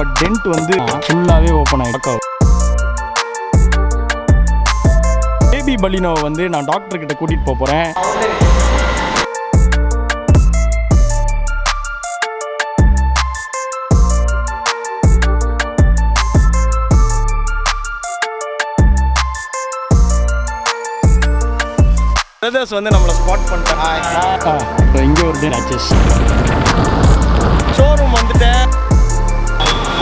But tent வந்து ஃபுல்லாகவே open ஆகிடும். பேபி பலினோவை வந்து நான் டாக்டர்கிட்ட கூட்டிகிட்டு போக போகிறேன். பிரதர்ஸ் வந்து நம்மளை ஸ்பாட் பண்ணிட்டாங்க. இங்கே ஒரு டேச்சஸ் ஷோரூம் வந்துட்டேன்.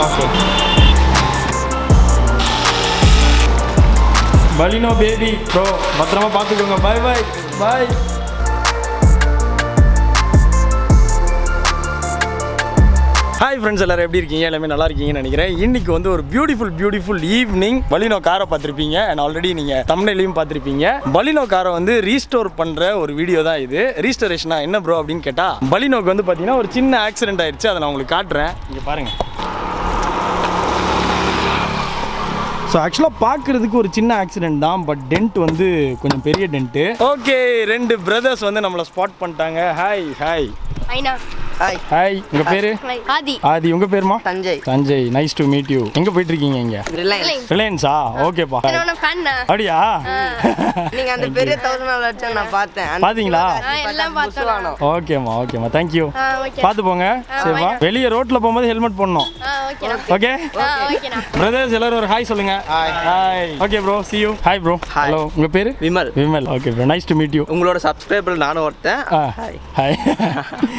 ஓகே பலினோ பேபி ப்ரோ, பத்திரமா பார்த்துக்கோங்க. பாய் பாய் பாய். ஹாய் ஃப்ரெண்ட்ஸ், எல்லாரும் எப்படி இருக்கீங்க? எல்லாமே நல்லா இருக்கீங்கன்னு நினைக்கிறேன். இன்னைக்கு வந்து ஒரு பியூட்டிஃபுல் ஈவினிங். பலினோ காரை பார்த்துருப்பீங்க அண்ட் ஆல்ரெடி நீங்கள் தம்ப்நெயிலையும் பார்த்துருப்பீங்க. பலினோ காரை வந்து ரீஸ்டோர் பண்ணுற ஒரு வீடியோ தான் இது. ரீஸ்டோரேஷனா என்ன ப்ரோ அப்படின்னு கேட்டால், பலினோக்கு வந்து பார்த்தீங்கன்னா ஒரு சின்ன ஆக்சிடென்ட் ஆயிடுச்சு. அதை நான் உங்களுக்கு காட்டுறேன். இங்கே பாருங்கள். ஸோ ஆக்சுவலாக பார்க்குறதுக்கு ஒரு சின்ன ஆக்சிடென்ட் தான், பட் டென்ட் வந்து கொஞ்சம் பெரிய டென்ட்டு. ஓகே, 2 பிரதர்ஸ் வந்து நம்மளை ஸ்பாட் பண்ணிட்டாங்க. ஹாய் ஹாய் ஐனா. Hi hi. உங்க பேரு? ஆதி. ஆதி. உங்க பேருமா? Sanjay. Sanjay, nice to meet you. எங்க போயிட்டு இருக்கீங்க? இங்க ரிலையன்ஸா? ஓகேப்பா. என்னோட ஃபேன். அப்படியே நீங்க அந்த பெரிய 1000 லட்ச நான் பார்த்தேன். பாத்தீங்களா? எல்லாம் பார்த்தோம். ஓகேமா ஓகேமா, थैंक यू. பாத்து போங்க. சரிப்பா. வெளிய ரோட்ல போகும்போது ஹெல்மெட் போடணும். ஓகேனா. ஓகே ஓகேனா. பிரதர்ஸ் எல்லாரும் ஒரு ஹாய் சொல்லுங்க. Hi. Okay bro, see you. Hi bro. Hello. உங்க பேரு? Vimal. Vimal. Okay bro, nice to meet you. உங்களோட சப்ஸ்கிரைபர் நானும் ஒருத்தன். Hi hi.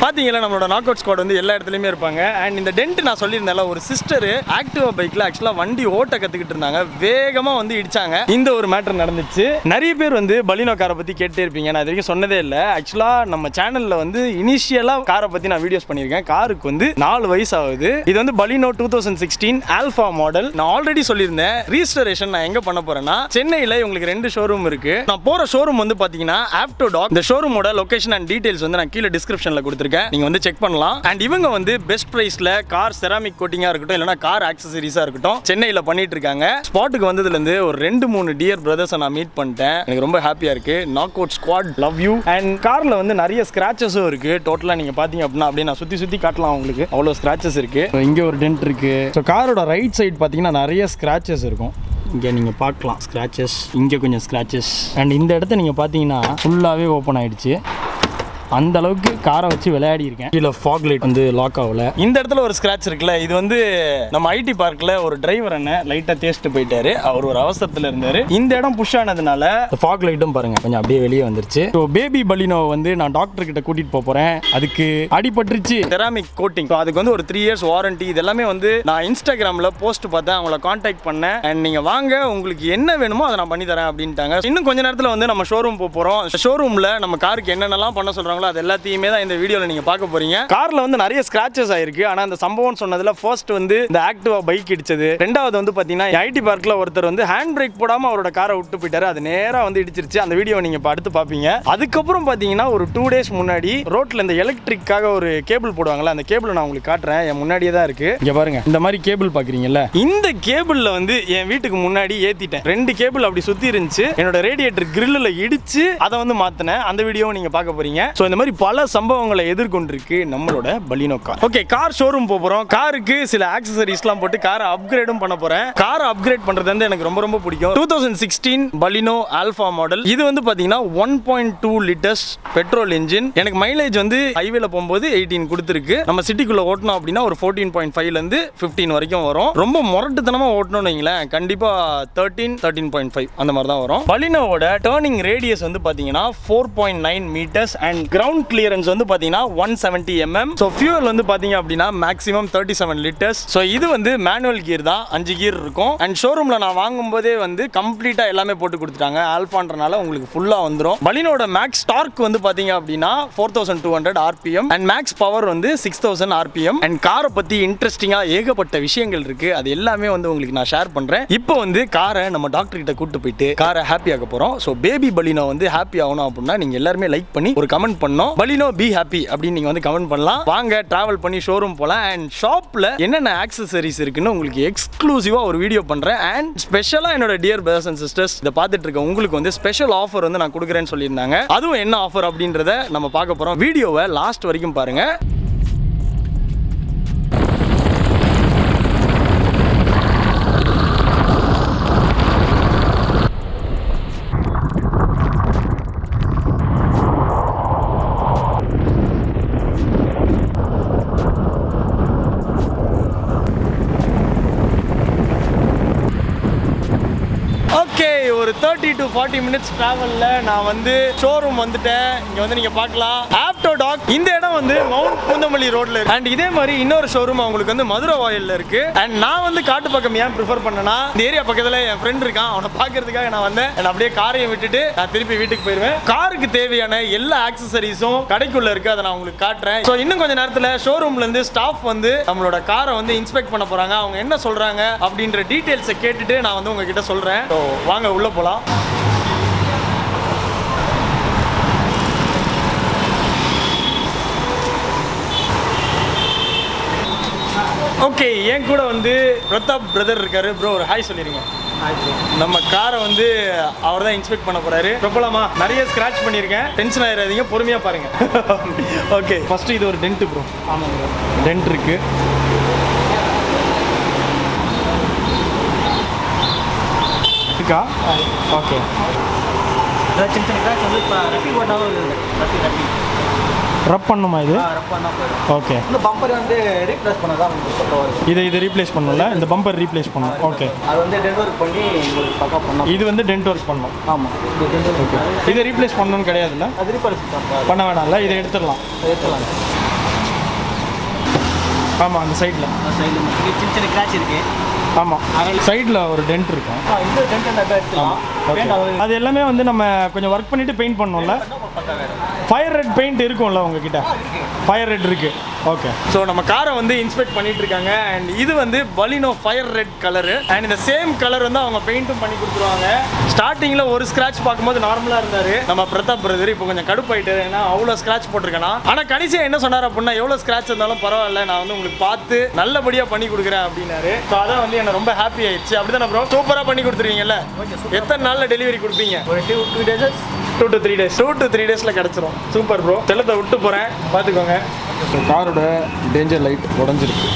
பாத்தீங்களா, நம்மளோட நாக் அவுட் ஸ்குவாட் வந்து எல்லா இடத்துலயுமே இருப்பாங்க. அண்ட் இந்த டென்ட் நான் சொல்லியிருந்தேன்ல, ஒரு சிஸ்டர் ஆக்டிவா பைக்ல ஆக்சுவலா வண்டி ஓட்ட கத்துக்கிட்டு இருந்தாங்க. வேகமா வந்து இடிச்சாங்க. இந்த ஒரு மேட்டர் நடந்துச்சு. நிறைய பேர் வந்து பலினோ காரை பத்தி கேட்டே இருப்பீங்க. நான் இது வரைக்கும் சொன்னதே இல்லை. ஆக்சுவலா நம்ம சேனல்ல வந்து இனிஷியலா காரை பத்தி நான் வீடியோஸ் பண்ணியிருக்கேன். காருக்கு வந்து 4 வயசு ஆகுது. இது வந்து பலினோ 2016 ஆல்ஃபா மாடல். நான் ஆல்ரெடி சொல்லியிருந்தேன், ரீஸ்டோரேஷன் நான் எங்க பண்ண போறேன்னா, சென்னையில உங்களுக்கு 2 ஷோரூம் இருக்கு. நான் போற ஷோரூம் வந்து பாத்தீங்கன்னா ஆப்டோடாக். இந்த ஷோரூமோட லொகேஷன் அண்ட் டீடைல்ஸ் வந்து நான் கீழே டிஸ்கிரிப்ஷன்ல கொடுத்துருக்கேன். நீங்க வந்து செக் பண்ணலாம். அண்ட் இவங்க வந்து பெஸ்ட் பிரைஸ்ல கார் செராமிக் கோட்டிங்கா இருக்கட்டும், இல்லனா கார் ஆக்சசரிஸா இருக்கட்டும், சென்னையில பண்ணிட்டு இருக்காங்க. ஸ்பாட்டுக்கு வந்ததுல இருந்து ஒரு 2-3 டியர் பிரதர்ஸ் நான் மீட் பண்ணிட்டேன். எனக்கு ரொம்ப ஹாப்பியா இருக்கு. Knock out squad love you. And கார்ல வந்து நிறைய ஸ்கிராச்சஸும் இருக்கு. டோட்டலா நீங்க பாத்தீங்க அப்படின்னா அப்படியே நான் சுத்தி காட்டலாம் உங்களுக்கு. அவ்வளவு ஸ்கிராச்சஸ் இருக்கு. இங்க ஒரு டென்ட் இருக்கு. ஸோ காரோட ரைட் சைடு பாத்தீங்கன்னா நிறைய ஸ்கிராச்சஸ் இருக்கும். இங்கே நீங்கள் பார்க்கலாம் ஸ்க்ராச்சஸ், இங்கே கொஞ்சம் ஸ்க்ராச்சஸ். அண்ட் இந்த இடத்த நீங்கள் பார்த்தீங்கன்னா ஃபுல்லாகவே ஓப்பன் ஆகிடுச்சு. அந்த அளவுக்கு காரை வச்சு விளையாடி இருக்கேன். கீழே ஃபாக் லைட் வந்து லாக் ஆகல. இந்த இடத்துல ஒரு ஸ்க்ராட்ச் இருக்குல்ல, இது வந்து நம்ம ஐடி பார்க்கில் ஒரு டிரைவர் அண்ணன் லைட்டாக தேய்ச்சிட்டு போயிட்டாரு. அவர் ஒரு அவசரத்தில் இருந்தார். இந்த இடம் புஷ் ஆனதுனால ஃபாக் லைட்டும் பாருங்க கொஞ்சம் அப்படியே வெளியே வந்துருச்சு. ஸோ பேபி பலினோ வந்து நான் டாக்டர் கிட்ட கூட்டிட்டு போறேன். அதுக்கு அடிபட்டுருச்சு, செராமிக் கோட்டிங். அதுக்கு வந்து ஒரு 3 இயர்ஸ் வாரண்டி. இதெல்லாமே வந்து நான் இன்ஸ்டாகிராமில் போஸ்ட் பார்த்தேன், அவங்கள கான்டாக்ட் பண்ணேன். அண்ட் நீங்கள் வாங்க, உங்களுக்கு என்ன வேணுமோ அதை நான் பண்ணி தரேன் அப்படின்ட்டாங்க. இன்னும் கொஞ்ச நேரத்தில் வந்து நம்ம ஷோரூம் போகிறோம். ஷோரூமில் நம்ம காருக்கு என்னென்னலாம் பண்ண சொல்கிறாங்களோ அது எல்லாத்தையுமே தான் இந்த வீடியோல நீங்க பார்க்க போறீங்க. கார்ல வந்து நிறைய ஸ்கிராச்சஸ் ஆயிருக்கு. ஆனா அந்த சம்பவம் சொன்னதுல ஃபர்ஸ்ட் வந்து இந்த ஆக்டிவா பைக் இடிச்சது. ரெண்டாவது வந்து பாத்தீங்கன்னா ஐடி பார்க்ல ஒருத்தர் வந்து ஹேண்ட் பிரேக் போடாம அவரோட காரை விட்டு போயிட்டாரு. அது நேரா வந்து இடிச்சிருச்சு. அந்த வீடியோ நீங்க அடுத்து பாப்பீங்க. அதுக்கப்புறம் பாத்தீங்கன்னா ஒரு 2 டேஸ் முன்னாடி ரோட்ல இந்த எலக்ட்ரிக்காக ஒரு கேபிள் போடுவாங்கல்ல, அந்த கேபிள் நான் உங்களுக்கு காட்டுறேன். என் முன்னாடியே தான் இருக்கு. இங்க பாருங்க, இந்த மாதிரி கேபிள் பாக்குறீங்கல்ல, இந்த கேபிள்ல வந்து என் வீட்டுக்கு முன்னாடி ஏத்திட்டேன். 2 கேபிள் அப்படி சுத்தி இருந்துச்சு. என்னோட ரேடியேட்டர் கிரில்ல இடிச்சு அதை வந்து மாத்தினேன். அந்த வீடியோவை நீங்க பார்க்க போறீங்க. சோ இந்த மாதிரி பல சம்பவங்களை எதிர்கொண்டிருக்கு நம்மளோட Baleno car. Okay, car showroom போறோம். காருக்கு சில ஆக்சசரிஸ்லாம் போட்டு காரை அப்கிரேடும் பண்ண போறேன். காரை அப்கிரேட் பண்றது வந்து எனக்கு ரொம்ப பிடிக்கும். 2016 பலினோ ஆல்ஃபா மாடல். இது வந்து பாத்தீங்கன்னா 1.2 லிட்டர்ஸ் பெட்ரோல் இன்ஜின். எனக்கு மைலேஜ் வந்து ஹைவேல போகும்போது 18 கொடுத்துருக்கு. நம்ம சிட்டிக்குள்ள ஓட்டணும் அப்படின்னா ஒரு 14.5ல இருந்து 15 வரைக்கும் வரும். ரொம்ப முரட்டுத்தனமா ஓட்டணும்னு வைங்களேன், கண்டிப்பா 13.5 அந்த மாதிரி தான் வரும். பலினோவோட டர்னிங் ரேடியஸ் வந்து பாத்தீங்கன்னா 4.9 மீட்டர்ஸ் அண்ட் கிரவுண்ட் கிளியரன்ஸ் வந்து பாத்தீங்கன்னா 170 mm. சோ ஃபியூல் வந்து பாத்தீங்க அப்படின்னா மேக்ஸிமம் 37 லிட்டர்ஸ். சோ இது வந்து மேனுவல் கியர் தான், 5 கியர் இருக்கும். அண்ட் ஷோரூம்ல நான் வாங்கும்போதே வந்து கம்ப்ளீட்டா எல்லாமே போட்டு கொடுத்துட்டாங்க. ஆல்ஃபான்றனால உங்களுக்கு ஃபுல்லா வந்துரும். பலினோட மேக்ஸ் டார்க் வந்து பாத்தீங்க அப்படின்னா 4200 RPM அண்ட் மேக்ஸ் பவர் வந்து 6000 RPM. அண்ட் காரை பத்தி இன்ட்ரெஸ்டிங்கா ஏகப்பட்ட விஷயங்கள் இருக்கு. அது எல்லாமே வந்து உங்களுக்கு நான் ஷேர் பண்றேன். இப்போ வந்து காரை நம்ம டாக்டர் கிட்ட கூட்டு போயிட்டு காரை ஹாப்பி ஆக்க போறோம். சோ பேபி பலினோ வந்து ஹாப்பி ஆகணும் அப்படின்னா நீங்க எல்லாருமே லைக் பண்ணி ஒரு கமெண்ட் பண்ணணும். பலினோ பி ஹாப்பி அப்படின்னு நீங்க வந்து கமெண்ட் பண்ணலாம். வாங்க டிராவல் பண்ணி ஷோரூம் போலாம். அண்ட் ஷாப்ல என்னென்ன ஆக்சசரிஸ் இருக்குன்னு உங்களுக்கு எக்ஸ்க்ளூசிவா ஒரு வீடியோ பண்றேன். அண்ட் ஸ்பெஷலா என்னோட டியர் பிரதர்ஸ் அண்ட் சிஸ்டர்ஸ் இதை பார்த்துட்டு இருக்க உங்களுக்கு வந்து ஸ்பெஷல் ஆஃபர் வந்து நான் கொடுக்குறேன்னு சொல்லியிருந்தாங்க. அதுவும் என்ன ஆஃபர் அப்படின்றத நம்ம பார்க்க போறோம். வீடியோவை லாஸ்ட் வரைக்கும் பாருங்க. ஒரு 30 to 40 minutes டிராவல்ல நான் வந்து ஷோரூம் வந்துட்டேன். இங்க வந்து நீங்க பார்க்கலாம் ஆப்டோடாக். இந்த இடம் வந்து மவுண்ட் பூந்தமல்லி ரோட்ல இருக்கு. அண்ட் இதே மாதிரி இன்னொரு ஷோரூம் அவங்களுக்கு வந்து மதுரவாயல்ல இருக்கு. அண்ட் நான் வந்து காட்டுப்பக்கம் ஏன் ப்ரிஃபர் பண்ணேன்னா, இந்த ஏரியா பக்கத்துல என் ஃப்ரெண்ட் இருக்கான், அவனை பார்க்கறதுக்காக நான் வந்தேன். அப்படியே காரையும் விட்டுட்டு நான் திருப்பி வீட்டுக்கு போயிருவேன். காருக்கு தேவையான எல்லா ஆக்சசரிஸும் கடைக்குள்ள இருக்கு, அதை நான் உங்களுக்கு காட்டுறேன். ஸோ இன்னும் கொஞ்ச நேரத்தில் ஷோரூம்ல இருந்து ஸ்டாஃப் வந்து நம்மளோட காரை வந்து இன்ஸ்பெக்ட் பண்ண போறாங்க. அவங்க என்ன சொல்றாங்க அப்படின்ற டீடைல்ஸை கேட்டுட்டு நான் வந்து உங்ககிட்ட சொல்றேன். ஸோ வாங்க உள்ள போலாம். ஓகே, என் கூட வந்து பிரதாப் பிரதர் இருக்காரு. ப்ரோ ஒரு ஹாய் சொல்லிருங்க. நம்ம காரை வந்து அவர் தான் இன்ஸ்பெக்ட் பண்ண போறாரு. பிரபலமா நிறைய ஸ்கிராட்ச் பண்ணியிருக்கேன், டென்ஷன் ஆயிடாதீங்க, பொறுமையா பாருங்க. ஓகே, ஃபர்ஸ்ட் இது ஒரு டென்ட் ப்ரோ. ஆமாம் ப்ரோ, டென்ட் இருக்கு. இருக்கா? ஓகே, சின்ன சின்ன கிராச் வந்து இப்போ ரப்பி போட்டாலும் ரப்பி ரப் பண்ணுமா இது? ரப் பண்ணால் போயிடும். ஓகே, இந்த பம்பர் வந்து ரீப்ளேஸ் பண்ண தான் வருது. இதை ரீப்ளேஸ் பண்ணல, இந்த பம்பர் ரீப்ளேஸ் பண்ணணும். ஓகே, அது வந்து டென்ட் ஒர்க் பண்ணி உங்களுக்கு பக்கா பண்ணணும். இது வந்து டென்ட் ஒர்க் பண்ணணும். ஆமாம், இது டென்ட் ஒர்க். இதை ரீப்ளேஸ் பண்ணணும்னு கிடையாதுல்ல? அது ரீப்ளேஸ் பண்ண வேணாம்ல, இதை எடுத்துடலாம். ஆமாம், அந்த சைடில் சின்ன சின்ன கிராச் இருக்கு. ஆமாம், சைடில் ஒரு டென்ட் இருக்கும். இந்த டென்ட் எடுத்துக்கலாம். அது எல்லாமே வந்து நம்ம கொஞ்சம் ஒர்க் பண்ணிட்டு பெயிண்ட் பண்ணோம்ல. ஃபயர் ரெட் பெயிண்ட் இருக்கும்ல உங்ககிட்ட? ஃபயர் ரெட் இருக்கு. ஓகே, ஸோ நம்ம காரை வந்து இன்ஸ்பெக்ட் பண்ணிட்டு இருக்காங்க. அண்ட் இது வந்து Baleno fire red colour. And இந்த சேம் கலர் வந்து அவங்க பெயிண்ட்டும் பண்ணி கொடுத்துருவாங்க. ஸ்டார்டிங்கில் ஒரு ஸ்க்ராட்ச் பார்க்கும்போது நார்மலாக இருந்தார் நம்ம பிரதாப் பிரதர். இப்போ கொஞ்சம் கடுப்பாயிட்டாரு, ஏன்னா அவ்வளோ ஸ்க்ராட்ச் போட்டிருக்கேனா. ஆனால் கடைசியாக என்ன சொன்னார் அப்படின்னா, எவ்வளோ ஸ்க்ராட்ச் இருந்தாலும் பரவாயில்ல, நான் வந்து உங்களுக்கு பார்த்து நல்லபடியாக பண்ணி கொடுக்குறேன் அப்படின்னாரு. ஸோ அதான் வந்து எனக்கு ரொம்ப ஹாப்பி ஆயிடுச்சு. அப்படிதானே ப்ரோ? சூப்பராக பண்ணி கொடுத்துருவீங்கல்ல? எத்தனை நாளில் டெலிவரி கொடுப்பீங்க? ஒரு 2 days 2 to 3 days. 2 to 3 daysல கிடச்சிரும். Super bro. செல்லத்தை விட்டு போகிறேன், பார்த்துக்கோங்க. காரோட டேஞ்சர் லைட் உடஞ்சிருக்கு.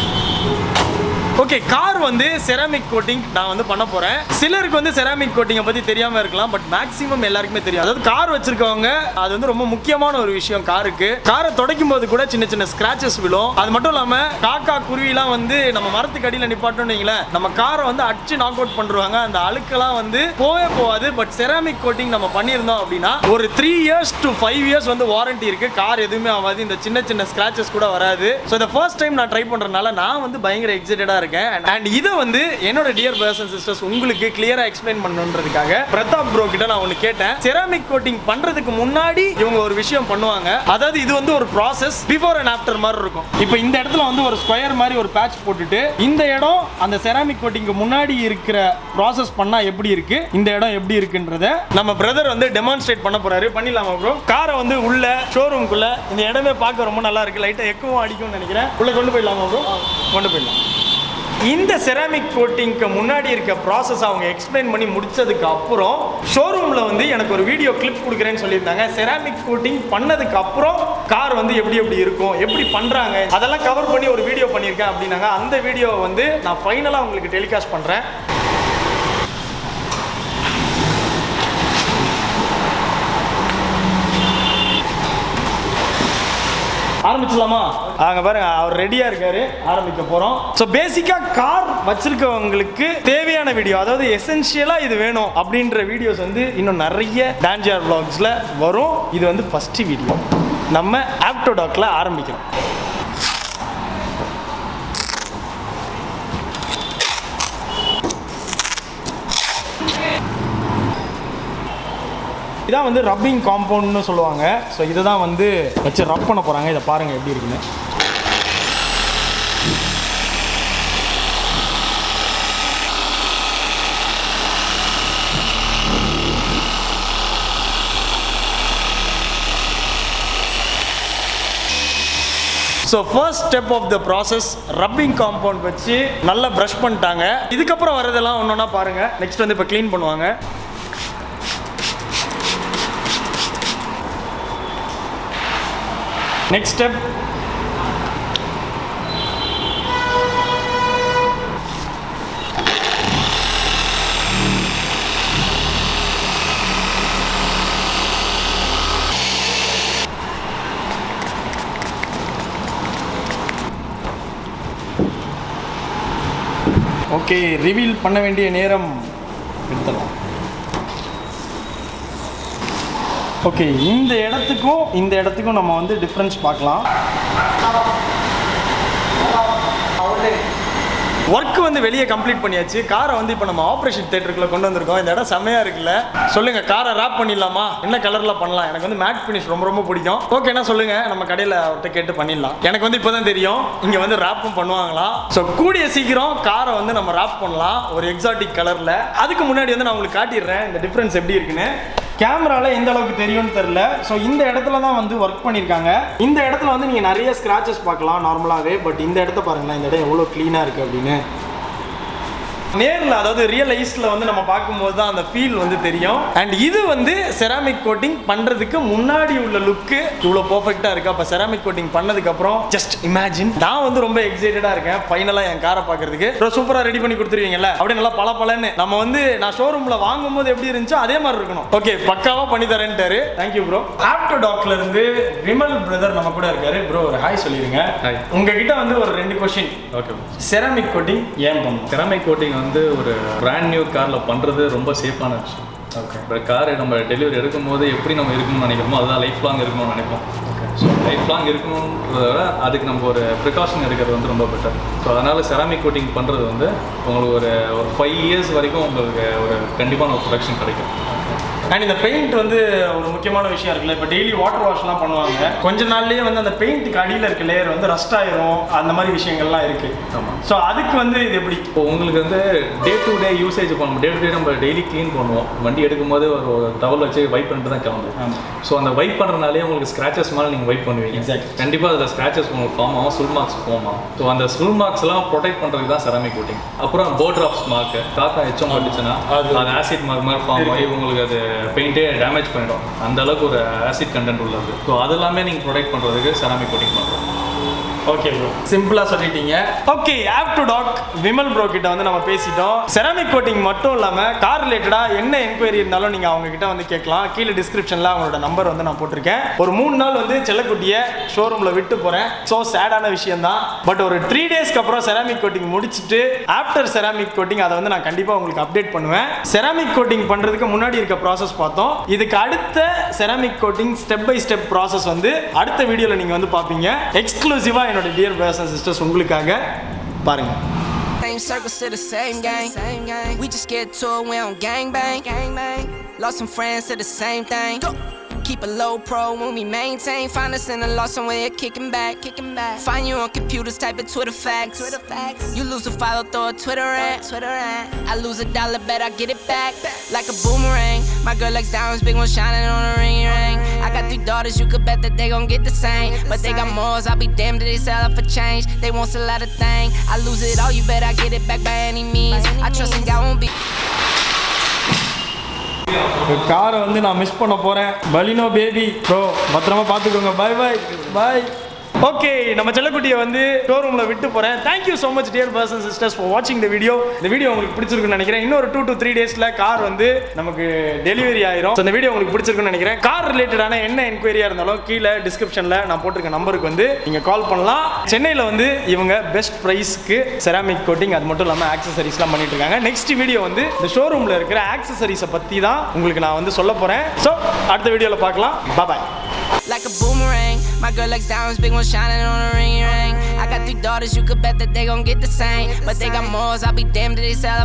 ஓகே, கார் வந்து செராமிக் கோட்டிங் நான் வந்து பண்ண போறேன். சிலருக்கு வந்து செராமிக் கோட்டிங்கை பத்தி தெரியாம இருக்கலாம், பட் மேக்ஸிமம் எல்லாருக்குமே தெரியும். அதாவது கார் வச்சிருக்கவங்க, அது வந்து ரொம்ப முக்கியமான ஒரு விஷயம் காருக்கு. காரை துடைக்கும் போது கூட சின்ன சின்ன ஸ்கிராச்சஸ் விழும். அது மட்டும் இல்லாம காக்கா குருவிலாம் வந்து நம்ம மரத்துக்கு அடியில் நிப்பாட்டோம்னு வைங்களேன், நம்ம காரை வந்து அடிச்சு நாக் அவுட் பண்றாங்க. அந்த அழுக்கெல்லாம் வந்து போகாது. பட் செராமிக் கோட்டிங் நம்ம பண்ணியிருந்தோம் அப்படின்னா ஒரு 3 years to 5 years வந்து வாரண்டி இருக்கு. கார் எதுவுமே ஆகாது, இந்த சின்ன சின்ன ஸ்கிராச்சஸ் கூட வராது. ஸோ இந்த ஃபர்ஸ்ட் டைம் நான் ட்ரை பண்றதுனால நான் வந்து பயங்கர எக்ஸைட்டடா இருக்கேன். அண்ட் இதை வந்து என்னோட டியர் பிரதர்ஸ் அண்ட் சிஸ்டர்ஸ் உங்களுக்கு கிளியரா எக்ஸ்பிளைன் பண்ணணுன்றதுக்காக பிரதாப் ப்ரோ கிட்ட நான் ஒன்னு கேட்டேன். செராமிக் கோட்டிங் பண்றதுக்கு முன்னாடி இவங்க ஒரு விஷயம் பண்ணுவாங்க. அதாவது இது வந்து ஒரு ப்ராசஸ், பிஃபோர் அண்ட் ஆஃப்டர் மாதிரி இருக்கும். இப்போ இந்த இடத்துல வந்து ஒரு ஸ்கொயர் மாதிரி ஒரு பேட்ச் போட்டுட்டு, இந்த இடம் அந்த செராமிக் கோட்டிங்க்கு முன்னாடி இருக்கிற ப்ராசஸ் பண்ணா எப்படி இருக்கு, இந்த இடம் எப்படி இருக்குன்றத நம்ம பிரதர் வந்து டெமான்ஸ்ட்ரேட் பண்ண போறாரு. பண்ணிடலாமா ப்ரோ? காரை வந்து உள்ள ஷோரூம்குள்ள, இந்த இடமே பார்க்க ரொம்ப நல்லா இருக்கு. லைட்டா எக்கவும் அடிக்கும்னு நினைக்கிறேன். உள்ள கொண்டு போயிடலாமா ப்ரோ? கொண்டு போயிடலாம். இந்த செராமிக் கோட்டிங்க்கு முன்னாடி இருக்க ப்ராசஸ் அவங்க எக்ஸ்பிளைன் பண்ணி முடிச்சதுக்கு அப்புறம் ஷோரூம்ல வந்து எனக்கு ஒரு வீடியோ கிளிப் கொடுக்குறேன்னு சொல்லியிருந்தாங்க. செராமிக் கோட்டிங் பண்ணதுக்கு அப்புறம் கார் வந்து எப்படி இருக்கும், எப்படி பண்றாங்க, அதெல்லாம் கவர் பண்ணி ஒரு வீடியோ பண்ணியிருக்கேன் அப்படின்னாங்க. அந்த வீடியோவை வந்து நான் ஃபைனலாக உங்களுக்கு டெலிகாஸ்ட் பண்றேன். ஆரம்பிச்சலாமா? அங்க பாருங்க, அவர் ரெடியா இருக்காரு. ஆரம்பிக்க போறோம். ஸோ பேசிக்கா கார் வச்சிருக்கவங்களுக்கு தேவையான வீடியோ, அதாவது எசென்ஷியலா இது வேணும் அப்படின்ற வீடியோஸ் வந்து இன்னும் நிறைய டான்ஜியார் vlogsல வரும். இது வந்து ஃபர்ஸ்ட் வீடியோ. நம்ம ஆப்டோடாக்ல ஆரம்பிக்கிறோம். இதான் வந்து ரப்பிங் காம்பவுண்ட்னு சொல்லுவாங்க. ஸோ இதை தான் வந்து வச்சு ரப் பண்ண போகிறாங்க. இதை பாருங்கள் எப்படி இருக்குன்னு. So first step of the process, rubbing compound வச்சு நல்லா ப்ரஷ் பண்ணிட்டாங்க. இதுக்கப்புறம் வரதெல்லாம் ஒன்று ஒன்றா பாருங்கள். நெக்ஸ்ட் வந்து இப்போ க்ளீன் பண்ணுவாங்க. நெக்ஸ்ட் ஸ்டெப், ஓகே, ரிவீல் பண்ண வேண்டிய நேரம் எடுத்துடலாம். ஓகே, இந்த இடத்துக்கும் நம்ம வந்து டிஃப்ரென்ஸ் பார்க்கலாம். ஒர்க் வந்து வெளியே கம்ப்ளீட் பண்ணியாச்சு. காரை வந்து இப்போ நம்ம ஆப்ரேஷன் தியேட்டருக்குள்ள கொண்டு வந்திருக்கோம். இந்த இடம் செம்மையா இருக்குல்ல? சொல்லுங்க, காரை ராப் பண்ணிடலாமா? என்ன கலர்ல பண்ணலாம்? எனக்கு வந்து மேட் ஃபினிஷ் ரொம்ப ரொம்ப பிடிக்கும். ஓகேனா சொல்லுங்க, நம்ம கடையில் அவர்கிட்ட கேட்டு பண்ணிடலாம். எனக்கு வந்து இப்போதான் தெரியும் இங்க வந்து ராப்பும் பண்ணுவாங்களா. ஸோ கூடிய சீக்கிரம் காரை வந்து நம்ம ராப் பண்ணலாம் ஒரு எக்ஸாட்டிக் கலர்ல. அதுக்கு முன்னாடி வந்து நான் உங்களுக்கு காட்டிடுறேன் இந்த டிஃப்ரென்ஸ் எப்படி இருக்குன்னு. கேமரால எந்த அளவுக்கு தெரியும்னு தெரியல. ஸோ இந்த இடத்துல தான் வந்து ஒர்க் பண்ணியிருக்காங்க. இந்த இடத்துல வந்து நீங்கள் நிறைய ஸ்க்ராச்சஸ் பார்க்கலாம் நார்மலாகவே. பட் இந்த இடத்த பாருங்களேன், இந்த இடம் எவ்வளோ க்ளீனாக இருக்குது அப்படின்னு. நேரில், அதாவது ரியல் ஐஸில் வந்து நம்ம பார்க்கும்போது தான் அந்த ஃபீல் வந்து தெரியும். அண்ட் இது வந்து செராமிக் கோட்டிங் பண்ணுறதுக்கு முன்னாடி உள்ள லுக்கு இவ்வளோ பர்ஃபெக்டாக இருக்குது. அப்போ செராமிக் கோட்டிங் பண்ணதுக்கப்புறம் ஜஸ்ட் இமேஜின். நான் வந்து ரொம்ப எக்ஸைட்டடாக இருக்கேன் ஃபைனலாக என் காரை பார்க்கறதுக்கு. சூப்பராக ரெடி பண்ணி கொடுத்துருவீங்கல்ல, அப்படியே நல்லா பலன்னு. நம்ம வந்து நான் ஷோரூமில் வாங்கும்போது எப்படி இருந்துச்சோ அதே மாதிரி இருக்கணும். ஓகே, பக்காவாக பண்ணி தரேன்ட்டாரு. Thank you bro. ஆப்டோடாக்ல இருந்து விமல் பிரதர் நம்ம கூட இருக்காரு. ப்ரோ ஒரு ஹாய் சொல்லிடுங்க. உங்ககிட்ட வந்து ஒரு 2 கொஸ்டின். ஓகே, செராமிக் கோட்டிங் ஏன் பண்ணணும்? செராமிக் கோட்டிங் வந்து ஒரு பிராண்ட் நியூ காரில் பண்ணுறது ரொம்ப சேஃபான விஷயம். ஓகே, இப்போ காரை நம்ம டெலிவரி எடுக்கும்போது எப்படி நம்ம இருக்கணும்னு நினைக்கிறோமோ அதுதான் லைஃப் லாங் இருக்கணும்னு நினைப்போம். ஓகே, ஸோ லைஃப் லாங் இருக்கணுன்றத விட அதுக்கு நம்ம ஒரு ப்ரிகாஷன் எடுக்கிறது வந்து ரொம்ப பெட்டர். ஸோ அதனால் செராமிக் கோட்டிங் பண்ணுறது வந்து உங்களுக்கு ஒரு 5 இயர்ஸ் வரைக்கும் உங்களுக்கு ஒரு கண்டிப்பான ஒரு ப்ரொடக்ஷன் கிடைக்கும். அண்ட் இந்த பெயிண்ட் வந்து ஒரு முக்கியமான விஷயம் இருக்குல்ல. இப்போ டெய்லி வாட்டர் வாஷ்லாம் பண்ணுவாங்க. கொஞ்ச நாள்லயே வந்து அந்த பெயிண்ட்டுக்கு அடியில் இருக்க லேயர் வந்து ரஸ்ட் ஆயிரும், அந்த மாதிரி விஷயங்கள்லாம் இருக்கு. ஆமாம். ஸோ அதுக்கு வந்து இது எப்படி? இப்போ உங்களுக்கு வந்து டே டு டே யூசேஜ் பண்ணுவோம். டே டு டே நம்ம டெய்லி க்ளீன் பண்ணுவோம். வண்டி எடுக்கும்போது ஒரு டவல் வச்சு வைப் பண்ணிட்டு தான் கிளம்பும். ஸோ அந்த வைப் பண்ணுறதுனாலே உங்களுக்கு ஸ்க்ராச்சஸ் மேலே நீங்கள் வைப் பண்ணுவீங்க. எக்ஸாக்ட். கண்டிப்பாக அதில் ஸ்க்ராச்சஸ் உங்களுக்கு ஃபார்ம் ஆகும், ஸ்வில் மார்க்ஸ் ஃபார்ம் ஆகும். ஸோ அந்த ஸ்வில் மார்க்ஸ் எல்லாம் ப்ரொடெக்ட் பண்ணுறதுக்கு தான் செராமிக் கோட்டிங். அப்புறம் போர்ட் ட்ராப்ஸ் மார்க் காக்கா எச்சம் பட்டுச்சுன்னா அது ஆசிட் மார்க் மாதிரி ஃபார்ம் ஆகி உங்களுக்கு அது பெயிண்ட் டேமேஜ் பண்ணிடும். அந்த அளவுக்கு ஒரு ஆசிட் கண்டென்ட் உள்ளது. ஸோ அதெல்லாமே நீங்கள் ப்ரொடெக்ட் பண்ணுறதுக்கு செராமிக் கோட்டிங் பண்ணுறோம். ஓகே ப்ரோ, சிம்பிளா சொல்லிட்டீங்க. ஓகே, ஆப்டோடாக் விமல் ப்ரோ கிட்ட வந்து நம்ம பேசிட்டோம். செராமிக் கோட்டிங் மட்டும் இல்லாம கார் ரிலேட்டடா என்ன என்கொயரி இருந்தாலும் நீங்க அவங்க கிட்ட வந்து கேட்கலாம். கீழே டிஸ்கிரிப்ஷன்ல அவங்களோட நம்பர் வந்து நான் போட்டிருக்கேன். ஒரு 3 நாள் வந்து செல்லக்குட்டியை ஷோரூம்ல விட்டு போறேன். ஸோ சேடான விஷயம் தான். பட் ஒரு 3 டேஸ்க்கு அப்புறம் செராமிக் கோட்டிங் முடிச்சுட்டு ஆஃப்டர் செராமிக் கோட்டிங் அதை வந்து நான் கண்டிப்பா உங்களுக்கு அப்டேட் பண்ணுவேன். செராமிக் கோட்டிங் பண்றதுக்கு முன்னாடி இருக்க ப்ராசஸ் பார்த்தோம். இதுக்கு அடுத்த ceramic coating step by step process வந்து அடுத்த வீடியோல நீங்க வந்து பாப்பீங்க. எக்ஸ்க்ளூசிவா என்னோட டியர் பிரதர்ஸ் அண்ட் சிஸ்டர்ஸ் உங்களுக்காக பாருங்க. Same circles to the same gang. We just get to it, we don't gang bang. Lost some friends to the same thing. Keep a low pro when we maintain. Find us in a lost somewhere, kicking back. Find you on computers, type it Twitter facts. You lose a follow, throw a Twitter rant. I lose $1, bet I get it back like a boomerang. My girl likes diamonds, big one shining on a ring. I got 3 daughters, you could bet that they gon' get the same. But they got morals, I'll be damned if they sell out for change. They want a lot of things. I lose it all, you bet I get it back by any means. I trust in God won't be. காரை வந்து நான் miss பண்ண போறேன். Baleno baby bro, பத்திரமா பார்த்துக்கோங்க. பாய் பாய் பாய். Okay, நம்ம செல்லக்குட்டியை வந்து ஷோரூம்ல விட்டு போறேன். Thank you so much dear brothers and sisters for வாட்சிங் த வீடியோ. இந்த வீடியோ உங்களுக்கு பிடிச்சிருக்குன்னு நினைக்கிறேன். இன்னொரு 2 to 3 டேஸ்ல கார் வந்து நமக்கு டெலிவரி ஆயிரும். இந்த வீடியோ உங்களுக்கு பிடிச்சிருக்குன்னு நினைக்கிறேன். கார் ரிலேட்டடான என்ன என்கொயரியா இருந்தாலும் கீழே டிஸ்கிரிப்ஷன்ல நான் போட்டிருக்க நம்பருக்கு வந்து நீங்க கால் பண்ணலாம். சென்னையில வந்து இவங்க பெஸ்ட் பிரைஸ்க்கு செராமிக் கோட்டிங் அது மட்டும் இல்லாமல் ஆக்சசரிஸ்லாம் பண்ணிட்டு இருக்காங்க. நெக்ஸ்ட் வீடியோ வந்து இந்த ஷோரூம்ல இருக்கிற ஆக்சசரிஸை பத்தி தான் உங்களுக்கு நான் வந்து சொல்ல போறேன். ஸோ அடுத்த வீடியோல பார்க்கலாம். பாய். Like a boomerang, my girl likes diamonds, big one shining on a ring. I got 3 daughters, you could bet that they gon' get the same. But they got morals, I'll be damned if they sell out